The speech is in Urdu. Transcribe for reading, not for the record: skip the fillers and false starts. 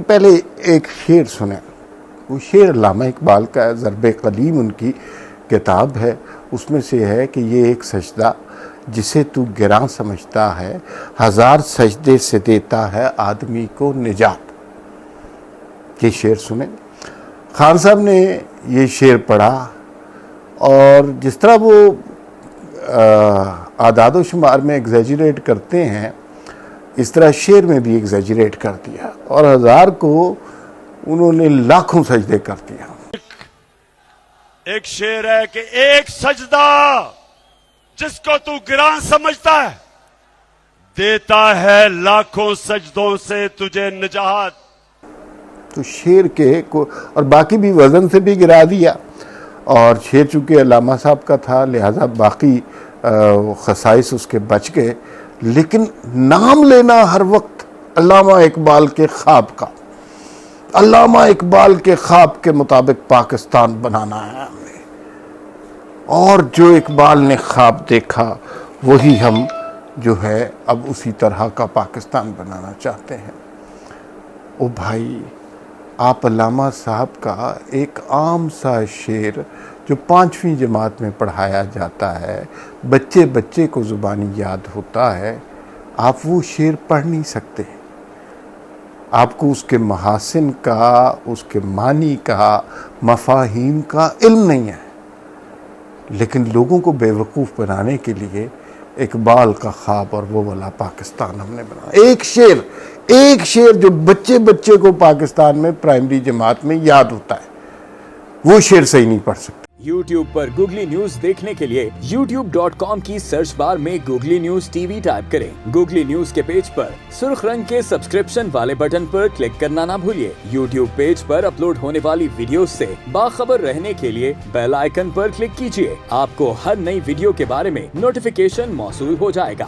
پہلے ایک شعر سنیں، وہ شعر علامہ اقبال کا ہے، ضرب قلیم ان کی کتاب ہے، اس میں سے ہے کہ یہ ایک سجدہ جسے تو گراں سمجھتا ہے، ہزار سجدے سے دیتا ہے آدمی کو نجات۔ یہ شعر سنیں۔ خان صاحب نے یہ شعر پڑھا اور جس طرح وہ اعداد و شمار میں ایگزیجریٹ کرتے ہیں، اس طرح شعر میں بھی ایگزیجریٹ کر دیا اور ہزار کو انہوں نے لاکھوں سجدے کر دیا۔ ایک شعر ہے کہ ایک سجدہ جس کو تو گراں سمجھتا ہے دیتا ہے لاکھوں سجدوں سے تجھے نجات۔ تو شعر کے اور باقی بھی وزن سے بھی گرا دیا، اور شعر چونکہ علامہ صاحب کا تھا لہذا باقی خصائص اس کے بچ گئے، لیکن نام لینا ہر وقت علامہ اقبال کے خواب کا، علامہ اقبال کے خواب کے مطابق پاکستان بنانا ہے ہم نے، اور جو اقبال نے خواب دیکھا وہی ہم جو ہے اب اسی طرح کا پاکستان بنانا چاہتے ہیں۔ او بھائی، آپ علامہ صاحب کا ایک عام سا شعر جو 5ویں جماعت میں پڑھایا جاتا ہے، بچے بچے کو زبانی یاد ہوتا ہے، آپ وہ شعر پڑھ نہیں سکتے، آپ کو اس کے محاسن کا، اس کے معنی کا، مفاہیم کا علم نہیں ہے، لیکن لوگوں کو بے وقوف بنانے کے لیے اقبال کا خواب اور وہ والا پاکستان ہم نے بنایا۔ ایک شعر جو بچے بچے کو پاکستان میں پرائمری جماعت میں یاد ہوتا ہے، وہ شعر صحیح نہیں پڑھ سکتے۔ یوٹیوب پر گوگلی نیوز دیکھنے کے لیے youtube.com کی سرچ بار میں googly news T V type کریں۔ گوگلی نیوز کے پیج پر سرخ رنگ کے سبسکرپشن والے بٹن پر کلک کرنا نہ بھولیے۔ یوٹیوب پیج پر اپلوڈ ہونے والی ویڈیوز سے باخبر رہنے کے لیے بیل آئیکن پر کلک کیجیے۔ آپ کو ہر نئی ویڈیو کے بارے میں نوٹیفیکیشن موصول ہو جائے گا۔